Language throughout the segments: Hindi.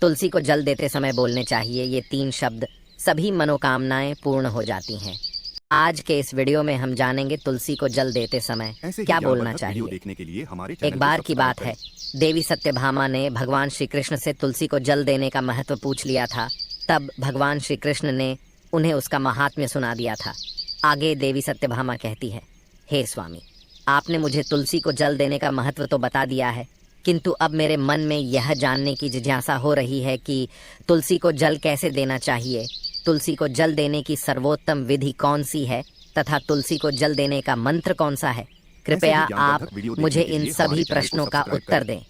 तुलसी को जल देते समय बोलने चाहिए ये 3 शब्द, सभी मनोकामनाएं पूर्ण हो जाती हैं। आज के इस वीडियो में हम जानेंगे तुलसी को जल देते समय क्या बोलना चाहिए। देखने के लिए हमारे एक बार की बात है, देवी सत्यभामा ने भगवान श्री कृष्ण से तुलसी को जल देने का महत्व पूछ लिया था। तब भगवान श्री कृष्ण ने उन्हें उसका महात्म्य सुना दिया था। आगे देवी सत्यभामा कहती है, हे स्वामी, आपने मुझे तुलसी को जल देने का महत्व तो बता दिया है, किंतु अब मेरे मन में यह जानने की जिज्ञासा हो रही है कि तुलसी को जल कैसे देना चाहिए, तुलसी को जल देने की सर्वोत्तम विधि कौन सी है तथा तुलसी को जल देने का मंत्र कौन सा है। कृपया आप मुझे इन सभी प्रश्नों का उत्तर दें।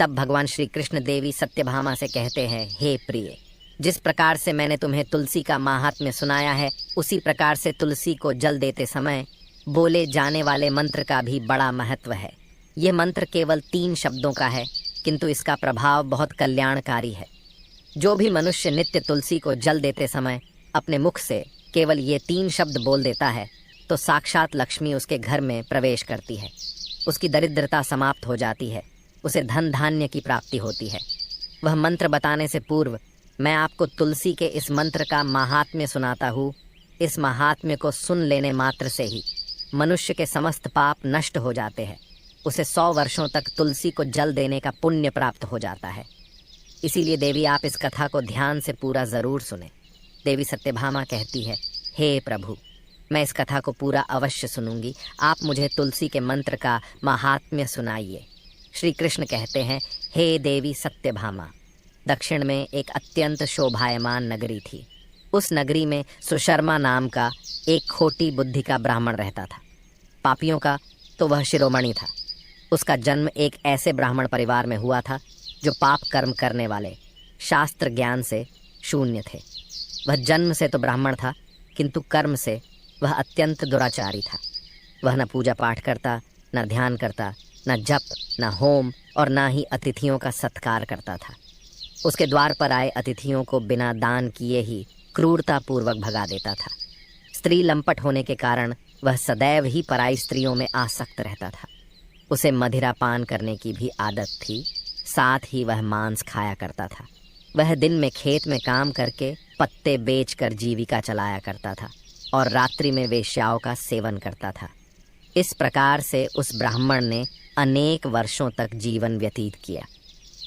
तब भगवान श्री कृष्ण देवी सत्यभामा से कहते हैं, हे प्रिय, जिस प्रकार से मैंने तुम्हें तुलसी का महात्म्य सुनाया है, उसी प्रकार से तुलसी को जल देते समय बोले जाने वाले मंत्र का भी बड़ा महत्व है। यह मंत्र केवल 3 शब्दों का है, किंतु इसका प्रभाव बहुत कल्याणकारी है। जो भी मनुष्य नित्य तुलसी को जल देते समय अपने मुख से केवल ये 3 शब्द बोल देता है, तो साक्षात लक्ष्मी उसके घर में प्रवेश करती है, उसकी दरिद्रता समाप्त हो जाती है, उसे धन धान्य की प्राप्ति होती है। वह मंत्र बताने से पूर्व मैं आपको तुलसी के इस मंत्र का महात्म्य सुनाता हूँ। इस महात्म्य को सुन लेने मात्र से ही मनुष्य के समस्त पाप नष्ट हो जाते हैं। उसे 100 वर्षों तक तुलसी को जल देने का पुण्य प्राप्त हो जाता है। इसीलिए देवी, आप इस कथा को ध्यान से पूरा जरूर सुने। देवी सत्यभामा कहती है, हे प्रभु, मैं इस कथा को पूरा अवश्य सुनूंगी, आप मुझे तुलसी के मंत्र का महात्म्य सुनाइए। श्री कृष्ण कहते हैं, हे देवी सत्यभामा, दक्षिण में एक अत्यंत शोभायमान नगरी थी। उस नगरी में सुशर्मा नाम का एक खोटी बुद्धि का ब्राह्मण रहता था। पापियों का तो वह शिरोमणि था। उसका जन्म एक ऐसे ब्राह्मण परिवार में हुआ था जो पाप कर्म करने वाले, शास्त्र ज्ञान से शून्य थे। वह जन्म से तो ब्राह्मण था, किंतु कर्म से वह अत्यंत दुराचारी था। वह न पूजा पाठ करता, न ध्यान करता, न जप, न होम और न ही अतिथियों का सत्कार करता था। उसके द्वार पर आए अतिथियों को बिना दान किए ही क्रूरतापूर्वक भगा देता था। स्त्री लंपट होने के कारण वह सदैव ही पराई स्त्रियों में आसक्त रहता था। उसे मदिरा पान करने की भी आदत थी, साथ ही वह मांस खाया करता था। वह दिन में खेत में काम करके पत्ते बेचकर जीविका चलाया करता था और रात्रि में वेश्याओं का सेवन करता था। इस प्रकार से उस ब्राह्मण ने अनेक वर्षों तक जीवन व्यतीत किया।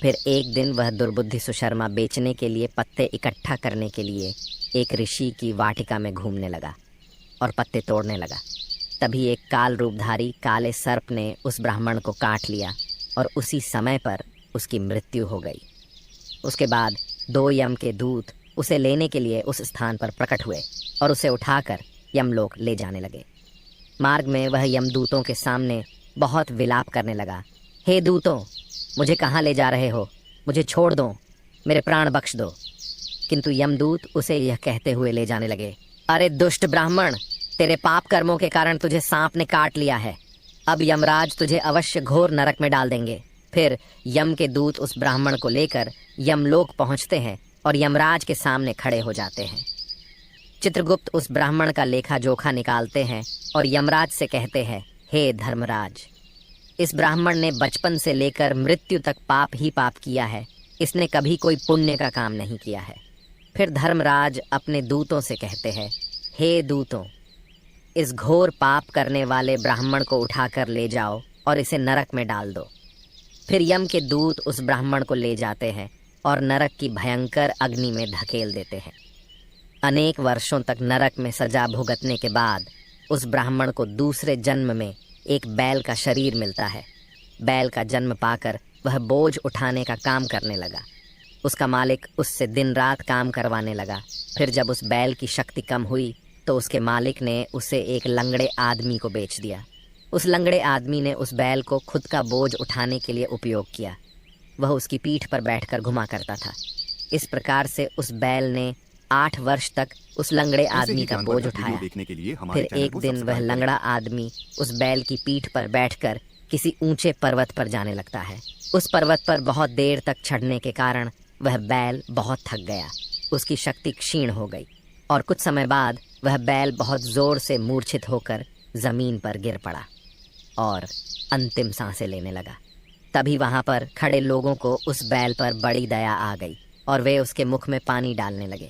फिर एक दिन वह दुर्बुद्धि सुशर्मा बेचने के लिए पत्ते इकट्ठा करने के लिए एक ऋषि की वाटिका में घूमने लगा और पत्ते तोड़ने लगा। तभी एक काल रूपधारी काले सर्प ने उस ब्राह्मण को काट लिया और उसी समय पर उसकी मृत्यु हो गई। उसके बाद 2 यम के दूत उसे लेने के लिए उस स्थान पर प्रकट हुए और उसे उठाकर यमलोक ले जाने लगे। मार्ग में वह यमदूतों के सामने बहुत विलाप करने लगा, हे दूतों, मुझे कहाँ ले जा रहे हो? मुझे छोड़ दो, मेरे प्राण बख्श दो। किंतु यमदूत उसे यह कहते हुए ले जाने लगे, अरे दुष्ट ब्राह्मण, तेरे पाप कर्मों के कारण तुझे सांप ने काट लिया है। अब यमराज तुझे अवश्य घोर नरक में डाल देंगे। फिर यम के दूत उस ब्राह्मण को लेकर यमलोक पहुंचते हैं और यमराज के सामने खड़े हो जाते हैं। चित्रगुप्त उस ब्राह्मण का लेखा जोखा निकालते हैं और यमराज से कहते हैं, हे धर्मराज, इस ब्राह्मण ने बचपन से लेकर मृत्यु तक पाप ही पाप किया है, इसने कभी कोई पुण्य का काम नहीं किया है। फिर धर्मराज अपने दूतों से कहते हैं, हे दूतों, इस घोर पाप करने वाले ब्राह्मण को उठाकर ले जाओ और इसे नरक में डाल दो। फिर यम के दूत उस ब्राह्मण को ले जाते हैं और नरक की भयंकर अग्नि में धकेल देते हैं। अनेक वर्षों तक नरक में सजा भुगतने के बाद उस ब्राह्मण को दूसरे जन्म में एक बैल का शरीर मिलता है। बैल का जन्म पाकर वह बोझ उठाने का काम करने लगा। उसका मालिक उससे दिन रात काम करवाने लगा। फिर जब उस बैल की शक्ति कम हुई तो उसके मालिक ने उसे एक लंगड़े आदमी को बेच दिया। उस लंगड़े आदमी ने उस बैल को खुद का बोझ उठाने के लिए उपयोग किया। वह उसकी पीठ पर बैठकर घुमा करता था। इस प्रकार से उस बैल ने 8 वर्ष तक उस लंगड़े आदमी का बोझ उठाया। फिर एक दिन वह लंगड़ा आदमी उस बैल की पीठ पर बैठकर किसी ऊंचे पर्वत पर जाने लगता है। उस पर्वत पर बहुत देर तक चढ़ने के कारण वह बैल बहुत थक गया। उसकी शक्ति क्षीण हो गई और कुछ समय बाद वह बैल बहुत जोर से मूर्छित होकर जमीन पर गिर पड़ा और अंतिम सांसें लेने लगा। तभी वहां पर खड़े लोगों को उस बैल पर बड़ी दया आ गई और वे उसके मुख में पानी डालने लगे।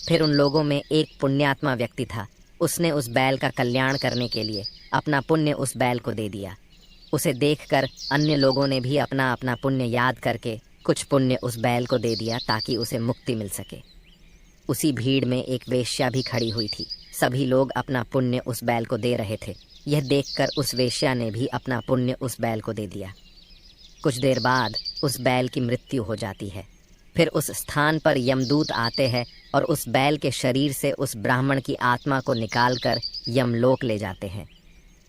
फिर उन लोगों में एक पुण्यात्मा व्यक्ति था। उसने उस बैल का कल्याण करने के लिए अपना पुण्य उस बैल को दे दिया। उसे देखकर अन्य लोगों ने भी अपना अपना पुण्य याद करके कुछ पुण्य उस बैल को दे दिया ताकि उसे मुक्ति मिल सके। उसी भीड़ में एक वेश्या भी खड़ी हुई थी। सभी लोग अपना पुण्य उस बैल को दे रहे थे। यह देखकर उस वेश्या ने भी अपना पुण्य उस बैल को दे दिया। कुछ देर बाद उस बैल की मृत्यु हो जाती है। फिर उस स्थान पर यमदूत आते हैं और उस बैल के शरीर से उस ब्राह्मण की आत्मा को निकालकर यमलोक ले जाते हैं।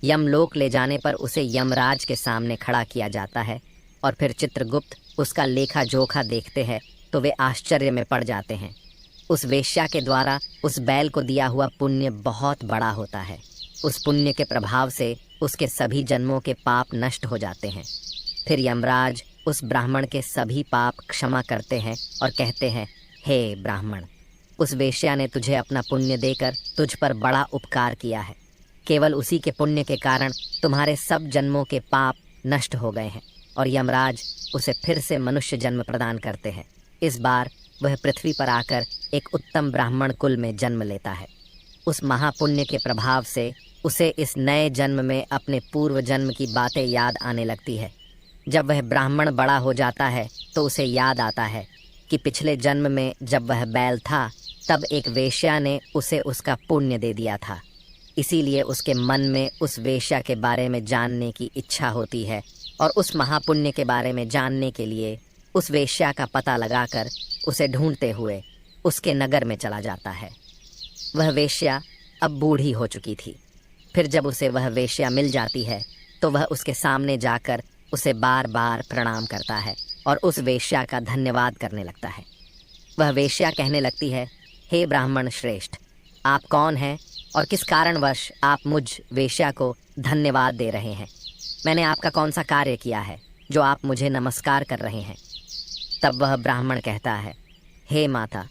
यमलोक ले जाने पर उसे यमराज के सामने खड़ा किया जाता है और फिर चित्रगुप्त उसका लेखा जोखा देखते हैं तो वे आश्चर्य में पड़ जाते हैं। उस वेश्या के द्वारा उस बैल को दिया हुआ पुण्य बहुत बड़ा होता है। उस पुण्य के प्रभाव से उसके सभी जन्मों के पाप नष्ट हो जाते हैं। फिर यमराज उस ब्राह्मण के सभी पाप क्षमा करते हैं और कहते हैं, हे ब्राह्मण, उस वेश्या ने तुझे अपना पुण्य देकर तुझ पर बड़ा उपकार किया है। केवल उसी के पुण्य के कारण तुम्हारे सब जन्मों के पाप नष्ट हो गए हैं और यमराज उसे फिर से मनुष्य जन्म प्रदान करते हैं। इस बार वह पृथ्वी पर आकर एक उत्तम ब्राह्मण कुल में जन्म लेता है। उस महापुण्य के प्रभाव से उसे इस नए जन्म में अपने पूर्व जन्म की बातें याद आने लगती है। जब वह ब्राह्मण बड़ा हो जाता है तो उसे याद आता है कि पिछले जन्म में जब वह बैल था तब एक वेश्या ने उसे उसका पुण्य दे दिया था। इसीलिए उसके मन में उस वेश्या के बारे में जानने की इच्छा होती है और उस महापुण्य के बारे में जानने के लिए उस वेश्या का पता लगाकर उसे ढूंढते हुए उसके नगर में चला जाता है। वह वेश्या अब बूढ़ी हो चुकी थी। फिर जब उसे वह वेश्या मिल जाती है तो वह उसके सामने जाकर उसे बार बार प्रणाम करता है और उस वेश्या का धन्यवाद करने लगता है। वह वेश्या कहने लगती है, हे ब्राह्मण श्रेष्ठ, आप कौन हैं और किस कारणवश आप मुझ वेश्या को धन्यवाद दे रहे हैं? मैंने आपका कौन सा कार्य किया है जो आप मुझे नमस्कार कर रहे हैं? तब वह ब्राह्मण कहता है, हे माता,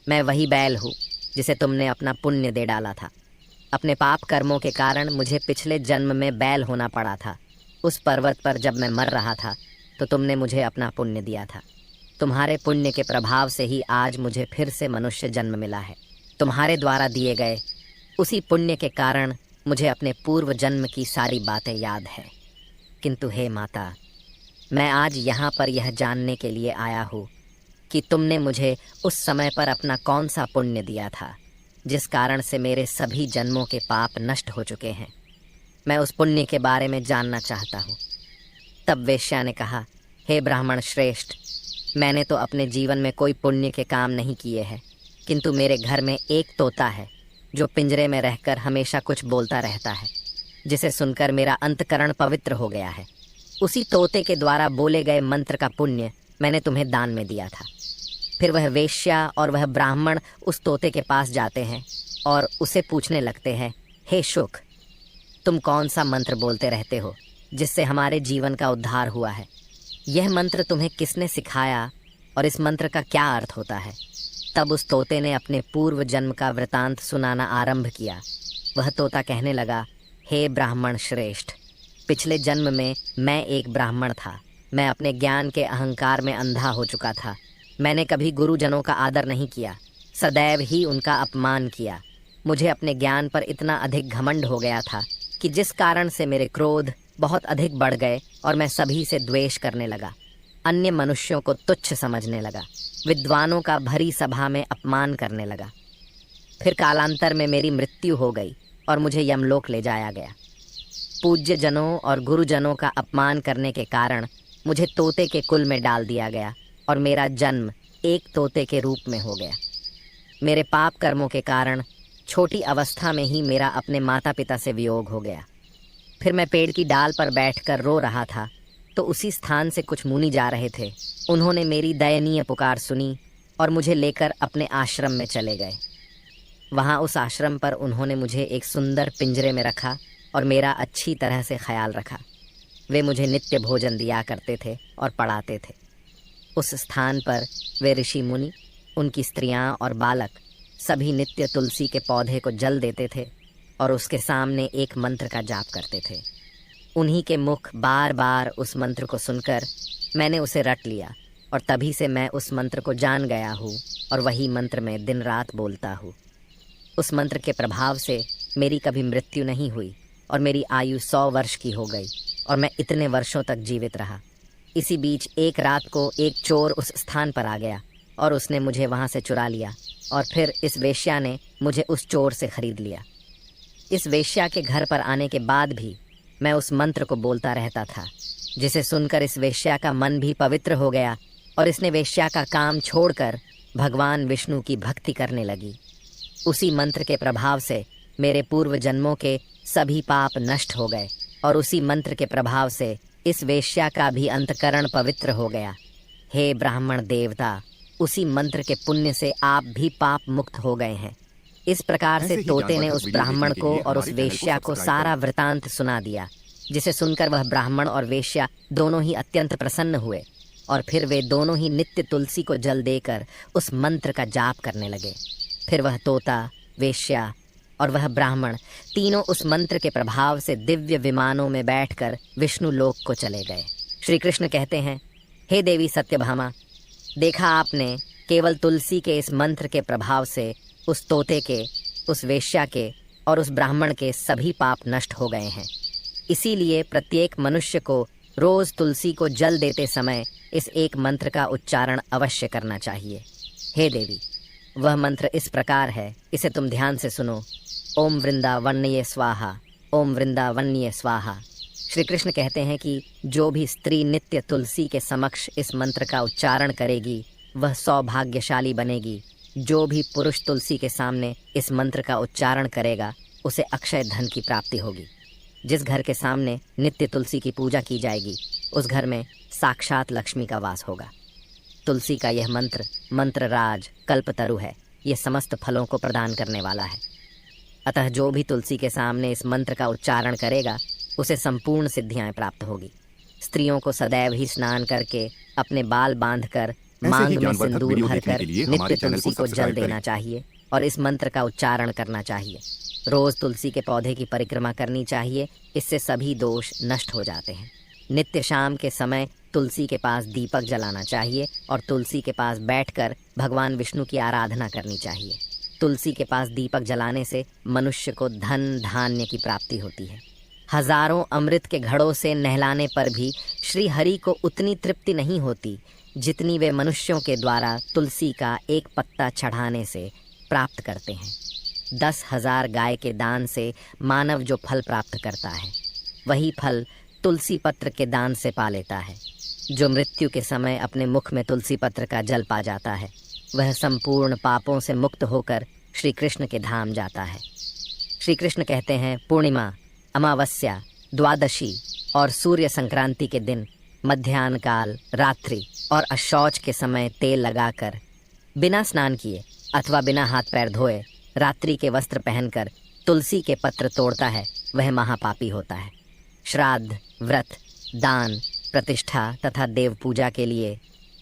मैं वही बैल हूँ जिसे तुमने अपना पुण्य दे डाला था। अपने पाप कर्मों के कारण मुझे पिछले जन्म में बैल होना पड़ा था। उस पर्वत पर जब मैं मर रहा था तो तुमने मुझे अपना पुण्य दिया था। तुम्हारे पुण्य के प्रभाव से ही आज मुझे फिर से मनुष्य जन्म मिला है। तुम्हारे द्वारा दिए गए उसी पुण्य के कारण मुझे अपने पूर्व जन्म की सारी बातें याद है। किंतु हे माता, मैं आज यहाँ पर यह जानने के लिए आया हूँ कि तुमने मुझे उस समय पर अपना कौन सा पुण्य दिया था जिस कारण से मेरे सभी जन्मों के पाप नष्ट हो चुके हैं। मैं उस पुण्य के बारे में जानना चाहता हूँ। तब वेश्या ने कहा, हे ब्राह्मण श्रेष्ठ, मैंने तो अपने जीवन में कोई पुण्य के काम नहीं किए हैं, किंतु मेरे घर में एक तोता है जो पिंजरे में रहकर हमेशा कुछ बोलता रहता है, जिसे सुनकर मेरा अंतकरण पवित्र हो गया है। उसी तोते के द्वारा बोले गए मंत्र का पुण्य मैंने तुम्हें दान में दिया था। फिर वह वेश्या और वह ब्राह्मण उस तोते के पास जाते हैं और उसे पूछने लगते हैं, हे शुक, तुम कौन सा मंत्र बोलते रहते हो जिससे हमारे जीवन का उद्धार हुआ है? यह मंत्र तुम्हें किसने सिखाया और इस मंत्र का क्या अर्थ होता है? तब उस तोते ने अपने पूर्व जन्म का वृतांत सुनाना आरंभ किया। वह तोता कहने लगा, हे ब्राह्मण श्रेष्ठ, पिछले जन्म में मैं एक ब्राह्मण था। मैं अपने ज्ञान के अहंकार में अंधा हो चुका था। मैंने कभी गुरुजनों का आदर नहीं किया, सदैव ही उनका अपमान किया। मुझे अपने ज्ञान पर इतना अधिक घमंड हो गया था कि जिस कारण से मेरे क्रोध बहुत अधिक बढ़ गए और मैं सभी से द्वेष करने लगा। अन्य मनुष्यों को तुच्छ समझने लगा, विद्वानों का भरी सभा में अपमान करने लगा। फिर कालांतर में मेरी मृत्यु हो गई और मुझे यमलोक ले जाया गया। पूज्य जनों और गुरुजनों का अपमान करने के कारण मुझे तोते के कुल में डाल दिया गया और मेरा जन्म एक तोते के रूप में हो गया। मेरे पाप कर्मों के कारण छोटी अवस्था में ही मेरा अपने माता पिता से वियोग हो गया। फिर मैं पेड़ की डाल पर बैठकर रो रहा था तो उसी स्थान से कुछ मुनि जा रहे थे। उन्होंने मेरी दयनीय पुकार सुनी और मुझे लेकर अपने आश्रम में चले गए। वहाँ उस आश्रम पर उन्होंने मुझे एक सुंदर पिंजरे में रखा और मेरा अच्छी तरह से ख्याल रखा। वे मुझे नित्य भोजन दिया करते थे और पढ़ाते थे। उस स्थान पर वे ऋषि मुनि, उनकी स्त्रियां और बालक सभी नित्य तुलसी के पौधे को जल देते थे और उसके सामने एक मंत्र का जाप करते थे। उन्हीं के मुख बार बार उस मंत्र को सुनकर मैंने उसे रट लिया और तभी से मैं उस मंत्र को जान गया हूँ और वही मंत्र मैं दिन रात बोलता हूँ। उस मंत्र के प्रभाव से मेरी कभी मृत्यु नहीं हुई और मेरी आयु 100 वर्ष की हो गई और मैं इतने वर्षों तक जीवित रहा। इसी बीच एक रात को एक चोर उस स्थान पर आ गया और उसने मुझे वहाँ से चुरा लिया और फिर इस वेश्या ने मुझे उस चोर से खरीद लिया। इस वेश्या के घर पर आने के बाद भी मैं उस मंत्र को बोलता रहता था, जिसे सुनकर इस वेश्या का मन भी पवित्र हो गया और इसने वेश्या का काम छोड़कर भगवान विष्णु की भक्ति करने लगी। उसी मंत्र के प्रभाव से मेरे पूर्व जन्मों के सभी पाप नष्ट हो गए और उसी मंत्र के प्रभाव से इस वेश्या का भी अंतकरण पवित्र हो गया। हे ब्राह्मण देवता, उसी मंत्र के पुण्य से आप भी पाप मुक्त हो गए हैं। इस प्रकार से तोते ने उस ब्राह्मण को और उस वेश्या को सारा वृतांत सुना दिया, जिसे सुनकर वह ब्राह्मण और वेश्या दोनों ही अत्यंत प्रसन्न हुए और फिर वे दोनों ही नित्य तुलसी को जल देकर उस मंत्र का जाप करने लगे। फिर वह तोता, वेश्या और वह ब्राह्मण तीनों उस मंत्र के प्रभाव से दिव्य विमानों में बैठकर विष्णु लोक को चले गए। श्री कृष्ण कहते हैं, हे देवी सत्यभामा, देखा आपने, केवल तुलसी के इस मंत्र के प्रभाव से उस तोते के, उस वेश्या के और उस ब्राह्मण के सभी पाप नष्ट हो गए हैं। इसीलिए प्रत्येक मनुष्य को रोज तुलसी को जल देते समय इस एक मंत्र का उच्चारण अवश्य करना चाहिए। हे देवी, वह मंत्र इस प्रकार है, इसे तुम ध्यान से सुनो। ओम वृंदावन्ये स्वाहा, ओम वृंदावन्ये स्वाहा। श्री कृष्ण कहते हैं कि जो भी स्त्री नित्य तुलसी के समक्ष इस मंत्र का उच्चारण करेगी वह सौभाग्यशाली बनेगी। जो भी पुरुष तुलसी के सामने इस मंत्र का उच्चारण करेगा उसे अक्षय धन की प्राप्ति होगी। जिस घर के सामने नित्य तुलसी की पूजा की जाएगी उस घर में साक्षात लक्ष्मी का वास होगा। तुलसी का यह मंत्र मंत्रराज कल्पतरु है। ये समस्त फलों को प्रदान करने वाला है। अतः जो भी तुलसी के सामने इस मंत्र का उच्चारण करेगा उसे संपूर्ण सिद्धियां प्राप्त होगी। स्त्रियों को सदैव ही स्नान करके अपने बाल बांधकर मांग में सिंदूर भरकर नित्य तुलसी को जल देना चाहिए और इस मंत्र का उच्चारण करना चाहिए। रोज तुलसी के पौधे की परिक्रमा करनी चाहिए, इससे सभी दोष नष्ट हो जाते हैं। नित्य शाम के समय तुलसी के पास दीपक जलाना चाहिए और तुलसी के पास बैठकर भगवान विष्णु की आराधना करनी चाहिए। तुलसी के पास दीपक जलाने से मनुष्य को धन धान्य की प्राप्ति होती है। हजारों अमृत के घड़ों से नहलाने पर भी श्री हरि को उतनी तृप्ति नहीं होती जितनी वे मनुष्यों के द्वारा तुलसी का एक पत्ता चढ़ाने से प्राप्त करते हैं। 10,000 गाय के दान से मानव जो फल प्राप्त करता है वही फल तुलसी पत्र के दान से पा लेता है। जो मृत्यु के समय अपने मुख में तुलसी पत्र का जल पा जाता है वह संपूर्ण पापों से मुक्त होकर श्री कृष्ण के धाम जाता है। श्री कृष्ण कहते हैं, पूर्णिमा, अमावस्या, द्वादशी और सूर्य संक्रांति के दिन मध्याह्न काल, रात्रि और अशौच के समय तेल लगाकर बिना स्नान किए अथवा बिना हाथ पैर धोए रात्रि के वस्त्र पहनकर तुलसी के पत्र तोड़ता है वह महापापी होता है। श्राद्ध, व्रत, दान, प्रतिष्ठा तथा देव पूजा के लिए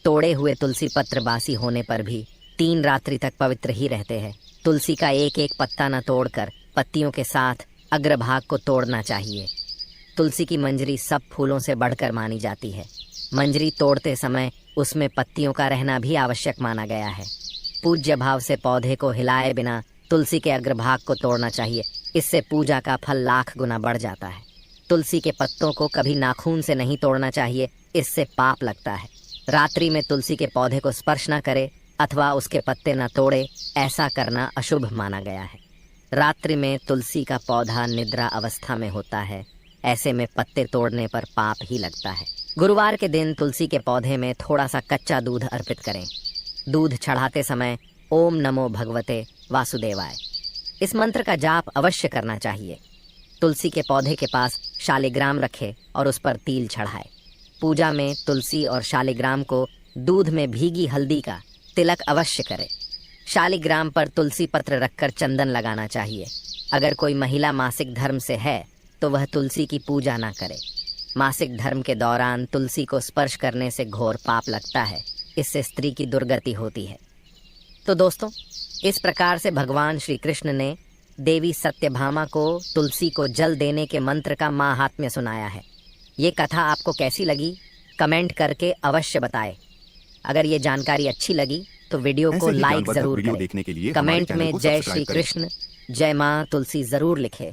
तोड़े हुए तुलसी पत्र बासी होने पर भी 3 रात्रि तक पवित्र ही रहते हैं। तुलसी का एक एक पत्ता न तोड़कर पत्तियों के साथ अग्रभाग को तोड़ना चाहिए। तुलसी की मंजरी सब फूलों से बढ़कर मानी जाती है। मंजरी तोड़ते समय उसमें पत्तियों का रहना भी आवश्यक माना गया है। पूज्य भाव से पौधे को हिलाए बिना तुलसी के अग्रभाग को तोड़ना चाहिए, इससे पूजा का फल लाख गुना बढ़ जाता है। तुलसी के पत्तों को कभी नाखून से नहीं तोड़ना चाहिए, इससे पाप लगता है। रात्रि में तुलसी के पौधे को स्पर्श न करे अथवा उसके पत्ते न तोड़े, ऐसा करना अशुभ माना गया है। रात्रि में तुलसी का पौधा निद्रा अवस्था में होता है, ऐसे में पत्ते तोड़ने पर पाप ही लगता है। गुरुवार के दिन तुलसी के पौधे में थोड़ा सा कच्चा दूध अर्पित करें। दूध चढ़ाते समय ओम नमो भगवते वासुदेवाय इस मंत्र का जाप अवश्य करना चाहिए। तुलसी के पौधे के पास शालिग्राम रखे और उस पर तिल चढ़ाए। पूजा में तुलसी और शालिग्राम को दूध में भीगी हल्दी का तिलक अवश्य करें। शालिग्राम पर तुलसी पत्र रखकर चंदन लगाना चाहिए। अगर कोई महिला मासिक धर्म से है तो वह तुलसी की पूजा ना करे। मासिक धर्म के दौरान तुलसी को स्पर्श करने से घोर पाप लगता है, इससे स्त्री की दुर्गति होती है। तो दोस्तों, इस प्रकार से भगवान श्री कृष्ण ने देवी सत्यभामा को तुलसी को जल देने के मंत्र का माहात्म्य सुनाया है। ये कथा आपको कैसी लगी कमेंट करके अवश्य बताएं। अगर ये जानकारी अच्छी लगी तो वीडियो को ऐसे ही लाइक ज्ञानवर्धक जरूर वीडियो करें। देखने के लिए हमारे कमेंट चैनल में को जय सब्सक्राइब श्री करें। कृष्ण, जय माँ तुलसी जरूर लिखें।